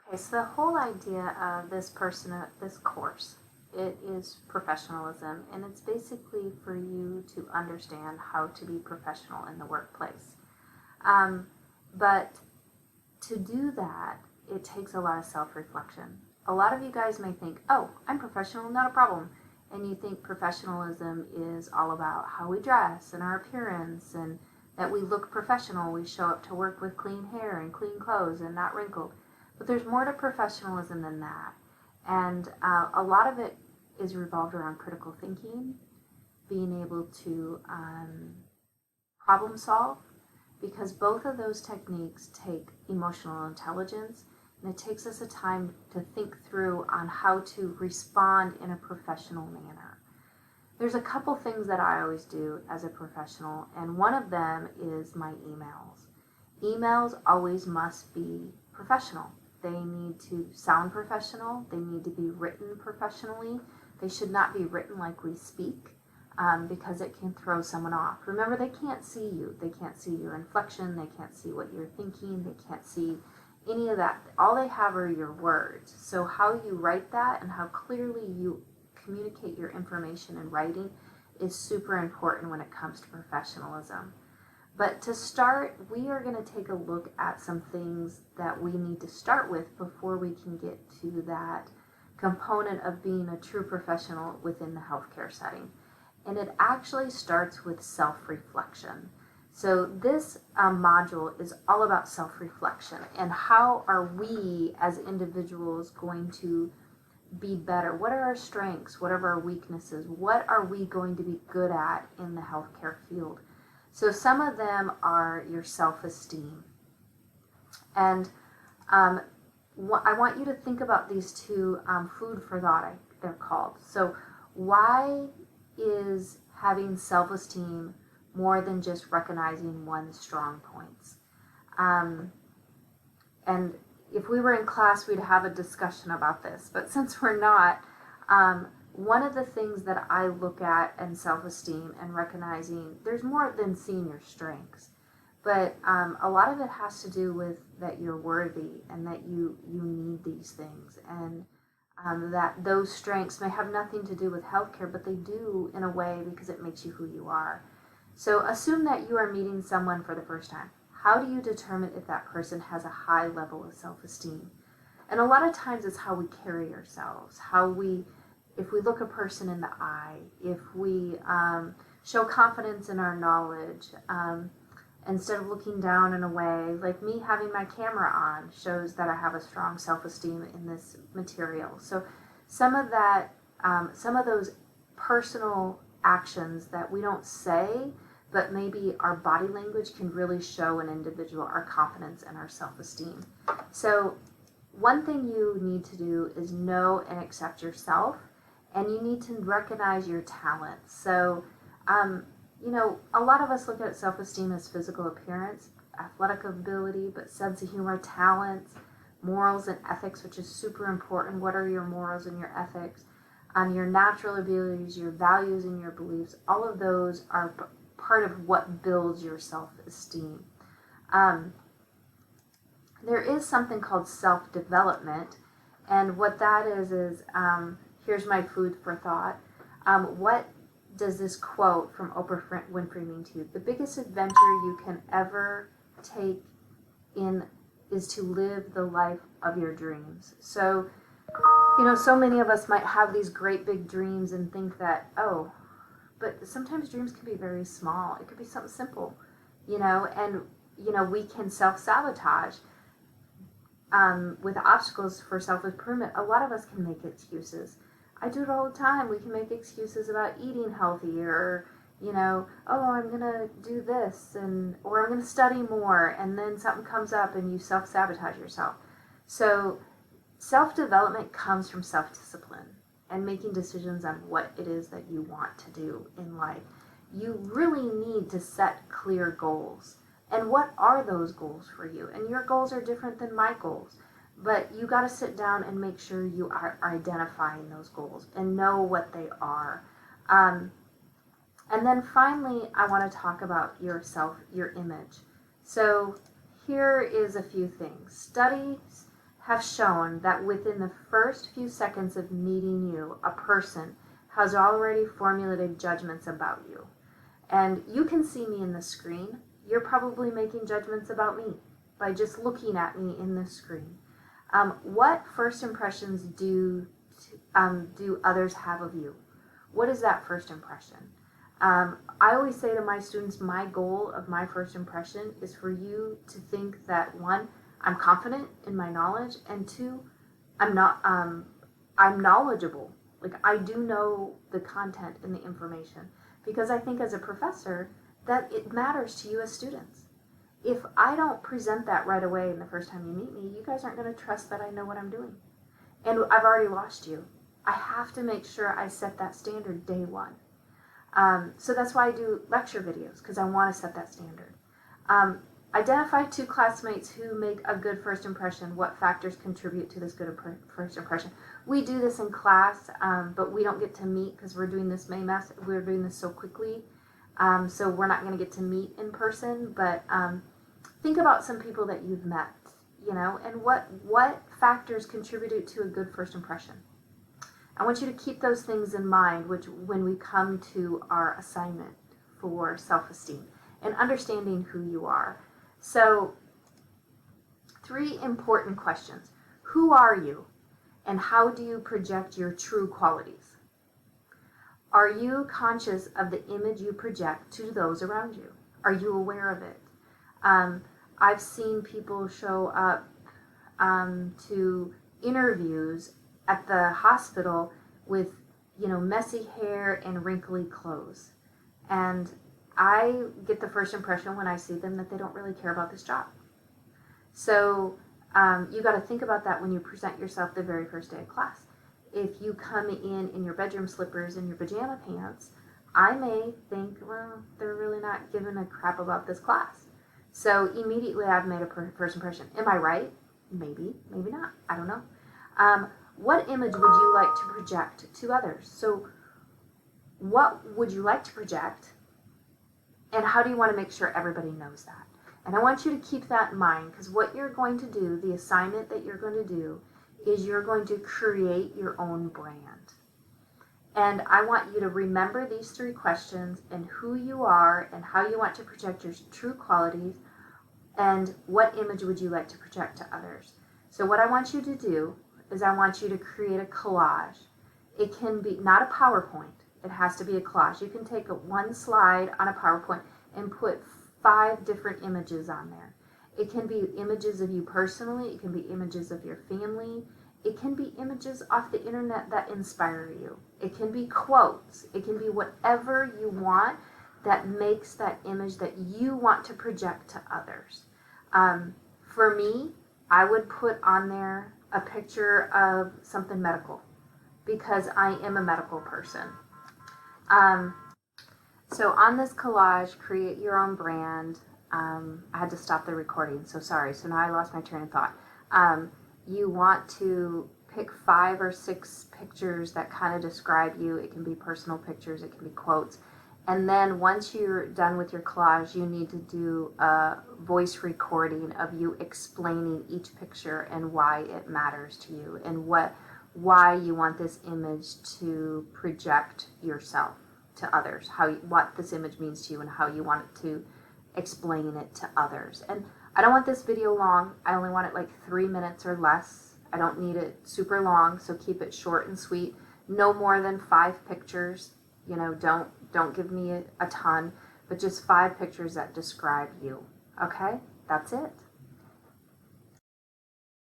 Okay, so the whole idea of this course, it is professionalism, and it's basically for you to understand how to be professional in the workplace. Um, but to do that, it takes a lot of self-reflection. A lot of you guys may think, oh, I'm professional, not a problem. And you think professionalism is all about how we dress and our appearance and that we look professional. We show up to work with clean hair and clean clothes and not wrinkled. But there's more to professionalism than that. And a lot of it is revolved around critical thinking, being able to problem solve, because both of those techniques take emotional intelligence, and it takes us a time to think through on how to respond in a professional manner. There's a couple things that I always do as a professional, and one of them is my emails. Emails always must be professional. They need to sound professional. They need to be written professionally. They should not be written like we speak, because it can throw someone off. Remember, they can't see you. They can't see your inflection. They can't see what you're thinking. They can't see any of that. All they have are your words. So how you write that and how clearly you communicate your information in writing is super important when it comes to professionalism. But to start, we are going to take a look at some things that we need to start with before we can get to that component of being a true professional within the healthcare setting. And it actually starts with self-reflection. So this module is all about self-reflection and how are we as individuals going to be better? What are our strengths? What are our weaknesses? What are we going to be good at in the healthcare field? So some of them are your self-esteem. And I want you to think about these two, food for thought, they're called. So why is having self-esteem more than just recognizing one's strong points? And if we were in class, we'd have a discussion about this. But since we're not, one of the things that I look at in self-esteem and recognizing there's more than seeing your strengths, but a lot of it has to do with that you're worthy and that you need these things, and that those strengths may have nothing to do with healthcare, but they do in a way because it makes you who you are. So assume that you are meeting someone for the first time. How do you determine if that person has a high level of self-esteem? And a lot of times it's how we carry ourselves, if we look a person in the eye, if we show confidence in our knowledge, instead of looking down in a way, like me having my camera on shows that I have a strong self-esteem in this material. So some of that, some of those personal actions that we don't say, but maybe our body language can really show an individual our confidence and our self-esteem. So one thing you need to do is know and accept yourself, and you need to recognize your talents. So, a lot of us look at self-esteem as physical appearance, athletic ability, but sense of humor, talents, morals, and ethics, which is super important. What are your morals and your ethics? Your natural abilities, your values, and your beliefs. All of those are part of what builds your self-esteem. There is something called self-development, and what that is here's my food for thought. What does this quote from Oprah Winfrey mean to you? The biggest adventure you can ever take in is to live the life of your dreams. So, so many of us might have these great big dreams and think that, oh, but sometimes dreams can be very small. It could be something simple, and, we can self-sabotage. With obstacles for self-improvement, a lot of us can make excuses. I do it all the time. We can make excuses about eating healthy, or, oh, I'm going to do this, or I'm going to study more, and then something comes up and you self-sabotage yourself. So self-development comes from self-discipline and making decisions on what it is that you want to do in life. You really need to set clear goals. And what are those goals for you? And your goals are different than my goals. But you got to sit down and make sure you are identifying those goals and know what they are. And then finally, I want to talk about your image. So here is a few things. Studies have shown that within the first few seconds of meeting you, a person has already formulated judgments about you. And you can see me in the screen. You're probably making judgments about me by just looking at me in the screen. What first impressions do others have of you? What is that first impression? I always say to my students, my goal of my first impression is for you to think that, one, I'm confident in my knowledge, and two, I'm knowledgeable. Like, I do know the content and the information, because I think as a professor that it matters to you as students. If I don't present that right away in the first time you meet me, you guys aren't going to trust that I know what I'm doing. And I've already lost you. I have to make sure I set that standard day one. So that's why I do lecture videos, because I want to set that standard. Identify two classmates who make a good first impression. What factors contribute to this good first impression? We do this in class, but we don't get to meet because we're doing this we're doing this so quickly. So we're not going to get to meet in person, but think about some people that you've met, and what factors contributed to a good first impression. I want you to keep those things in mind when we come to our assignment for self-esteem and understanding who you are. So, 3 important questions. Who are you, and how do you project your true qualities? Are you conscious of the image you project to those around you? Are you aware of it? I've seen people show up to interviews at the hospital with, messy hair and wrinkly clothes. And I get the first impression when I see them that they don't really care about this job. So you got to think about that when you present yourself the very first day of class. If you come in your bedroom slippers and your pajama pants, I may think, well, they're really not giving a crap about this class. So immediately I've made a first impression. Am I right? Maybe, maybe not. I don't know. What image would you like to project to others? So what would you like to project? And how do you want to make sure everybody knows that? And I want you to keep that in mind, because what you're going to do, the assignment that you're going to do, is you're going to create your own brand. And I want you to remember these 3 questions and who you are and how you want to project your true qualities and what image would you like to project to others. So what I want you to do is I want you to create a collage. It can be not a PowerPoint. It has to be a collage. You can take one slide on a PowerPoint and put 5 different images on there. It can be images of you personally. It can be images of your family. It can be images off the internet that inspire you. It can be quotes. It can be whatever you want that makes that image that you want to project to others. For me, I would put on there a picture of something medical, because I am a medical person. So on this collage, create your own brand. I had to stop the recording, so sorry. So now I lost my train of thought. You want to pick 5 or 6 pictures that kind of describe you. It can be personal pictures, it can be quotes. And then once you're done with your collage, you need to do a voice recording of you explaining each picture and why it matters to you and why you want this image to project yourself to others, what this image means to you and how you want it to explain it to others. And I don't want this video long. I only want it like 3 minutes or less. I don't need it super long, so keep it short and sweet. No more than 5 pictures. Don't give me a ton, but just 5 pictures that describe you. Okay? That's it.